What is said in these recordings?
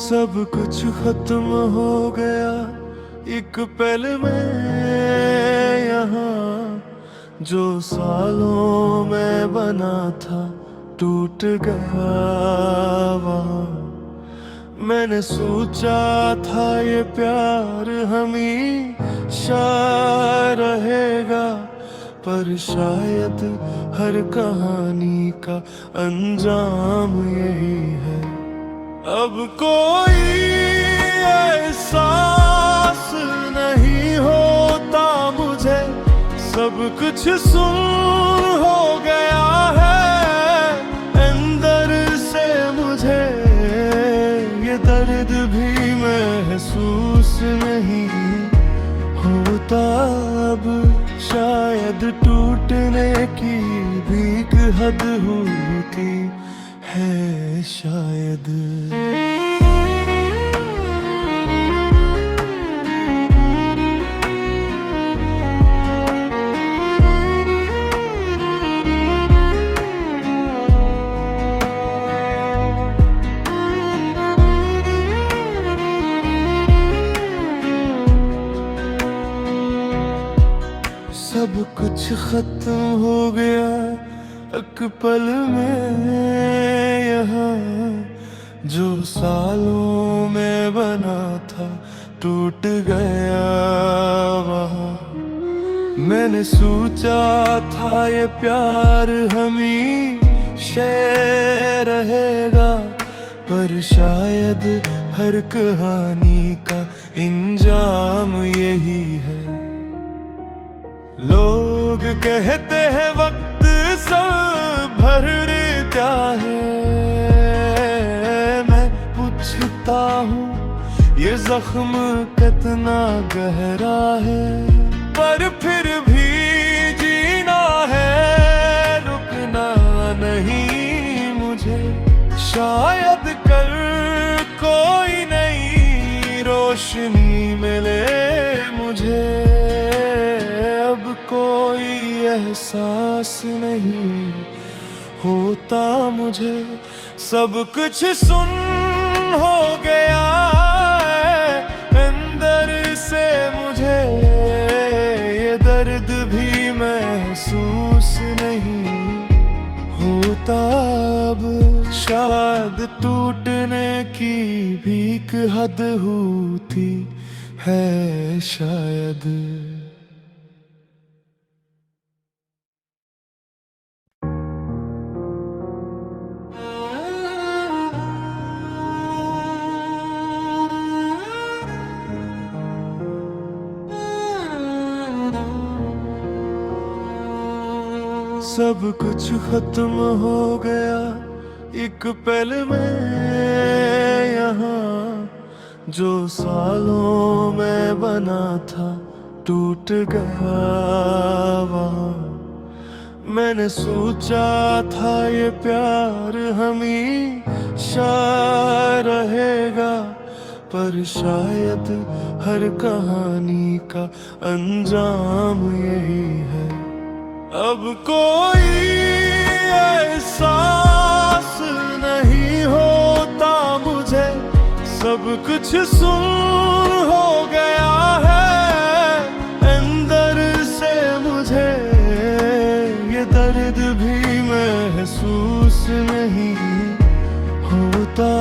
सब कुछ खत्म हो गया एक पल में। यहाँ जो सालों में बना था टूट गया। वहाँ मैंने सोचा था ये प्यार हमेशा रहेगा, पर शायद हर कहानी का अंजाम यही है। अब कोई एहसास नहीं होता मुझे, सब कुछ सुन हो गया है अंदर से मुझे। ये दर्द भी महसूस नहीं होता अब, शायद टूटने की भी एक हद होती है शायद। सब कुछ खत्म हो गया एक पल में। यहाँ जो सालों में बना था टूट गया। वहाँ मैंने सोचा था ये प्यार हमेशा रहेगा, पर शायद हर कहानी का इंजाम यही है। लोग कहते हैं वक्त सब भर देता है, मैं पूछता हूँ ये जख्म कितना गहरा है। पर फिर भी जीना है, रुकना नहीं मुझे। शायद कल कोई नई रोशनी मिले मुझे। अब कोई एहसास नहीं होता मुझे, सब कुछ सुन हो गया है अंदर से मुझे। ये दर्द भी महसूस नहीं होता अब, शायद टूटने की भी एक हद होती है शायद। सब कुछ खत्म हो गया एक पल में। यहाँ जो सालों में बना था टूट गया। वहाँ मैंने सोचा था ये प्यार हमेशा रहेगा, पर शायद हर कहानी का अंजाम यही है। अब कोई एहसास नहीं होता मुझे, सब कुछ सुन हो गया है अंदर से मुझे। ये दर्द भी महसूस नहीं होता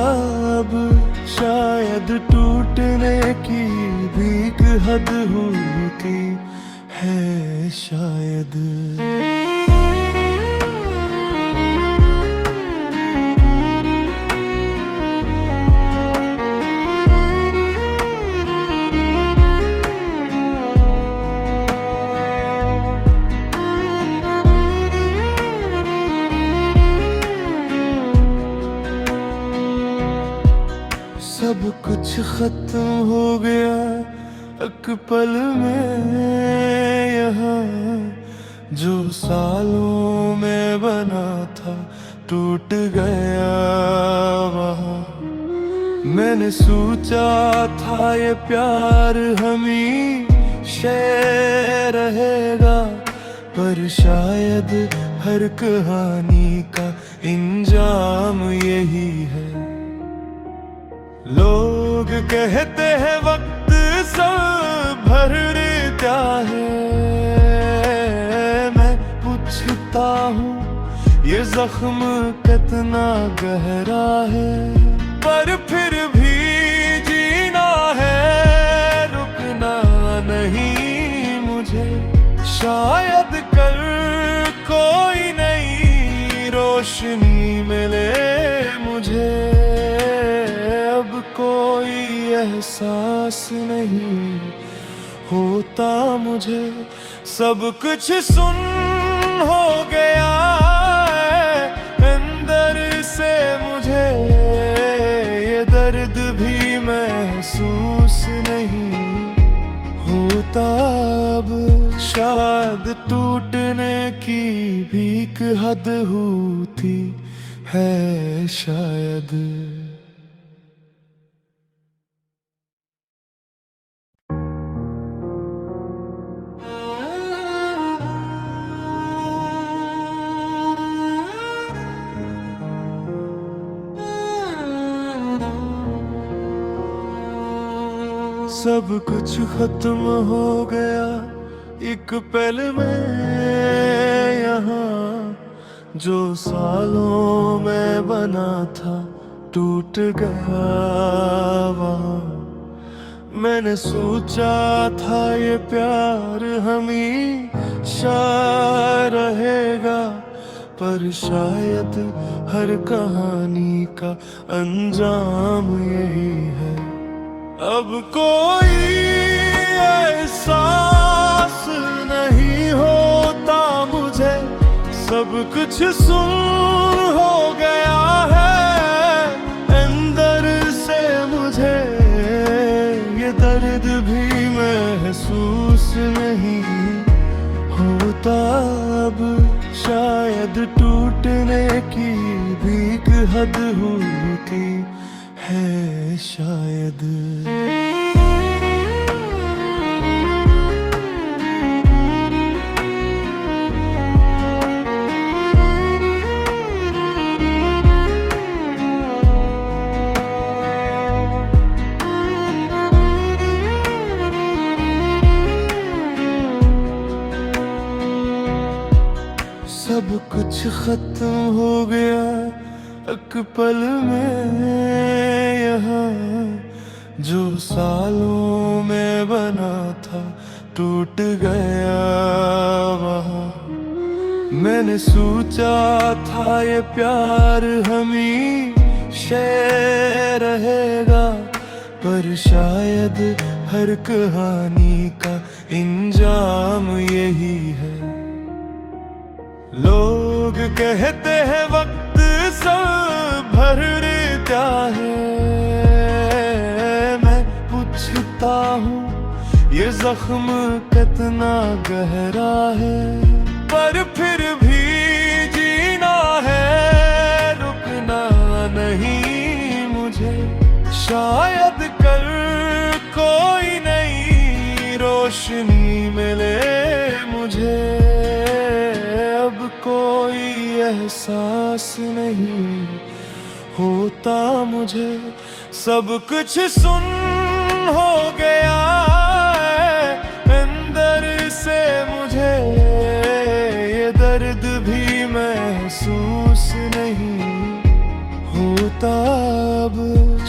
अब, शायद टूटने की भी एक हद होती है शायद। सब कुछ खत्म हो गया एक पल में। यहाँ जो सालों में बना था टूट गया। वहाँ मैंने सोचा था ये प्यार हमेशा रहेगा, पर शायद हर कहानी का इंजाम यही है। लोग कहते हैं वक्त सब भरता है, मैं पूछता हूँ ये जख्म कितना गहरा है। पर फिर भी जीना है, रुकना नहीं मुझे। शायद कल कोई नई रोशनी मिले मुझे। अब कोई एहसास नहीं होता मुझे, सब कुछ सुन हो गया है अंदर से मुझे। ये दर्द भी महसूस नहीं होता अब। शायद टूटने की भी एक हद होती है शायद। सब कुछ खत्म हो गया एक पल में, यहाँ जो सालों में बना था टूट गया वहाँ। मैंने सोचा था ये प्यार हमेशा रहेगा, पर शायद हर कहानी का अंजाम यही है। अब कोई एहसास नहीं होता मुझे, सब कुछ सुन हो गया है अंदर से मुझे। ये दर्द भी महसूस नहीं होता अब। शायद टूटने की भी एक हद होती है शायद। सब कुछ खत्म हो गया एक पल में, यहाँ जो सालों में बना था टूट गया वहाँ। मैंने सोचा था ये प्यार हमेशा रहेगा, पर शायद हर कहानी का इंजाम यही है। लोग कहते हैं वक्त सब भरता है, मैं पूछता हूँ ये जख्म कितना गहरा है। पर फिर भी जीना है, रुकना नहीं मुझे। शायद कल कोई नई रोशनी मिले मुझे। अब कोई एहसास नहीं होता मुझे, सब कुछ सुन हो गया है अंदर से मुझे। ये दर्द भी महसूस नहीं होता अब।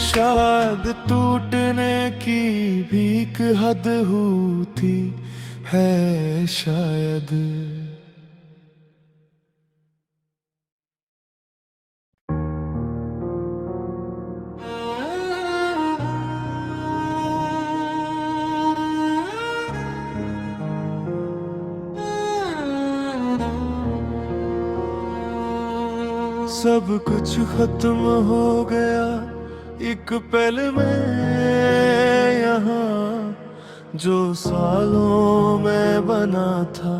शायद टूटने की भी एक हद होती है शायद। सब कुछ खत्म हो गया एक पल में, यहाँ जो सालों में बना था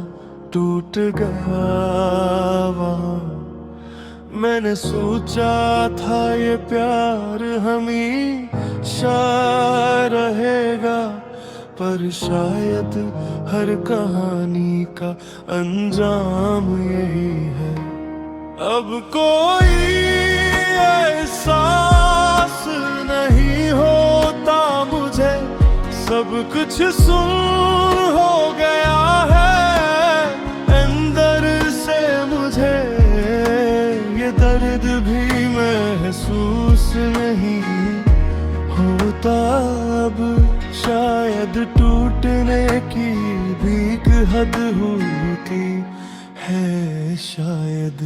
टूट गया वहाँ। मैंने सोचा था ये प्यार हमेशा रहेगा, पर शायद हर कहानी का अंजाम यही है। अब कोई एहसास नहीं होता मुझे, सब कुछ सुन हो गया है अंदर से मुझे, ये दर्द भी महसूस नहीं होता अब, शायद टूटने की भी एक हद होती है शायद।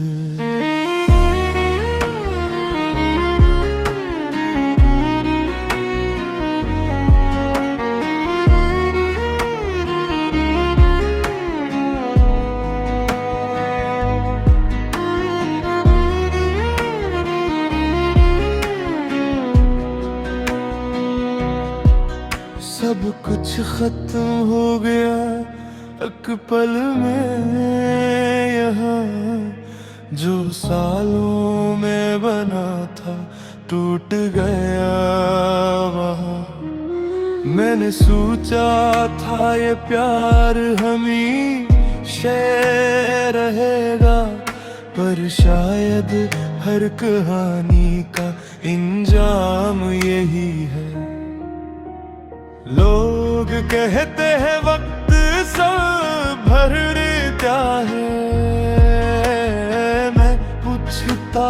सब कुछ खत्म हो गया एक पल में, यहाँ जो सालों में बना था टूट गया वहाँ। मैंने सोचा था ये प्यार हमेशा रहेगा, पर शायद हर कहानी का इंजाम यही है। लोग कहते हैं वक्त सब भर देता है, मैं पूछता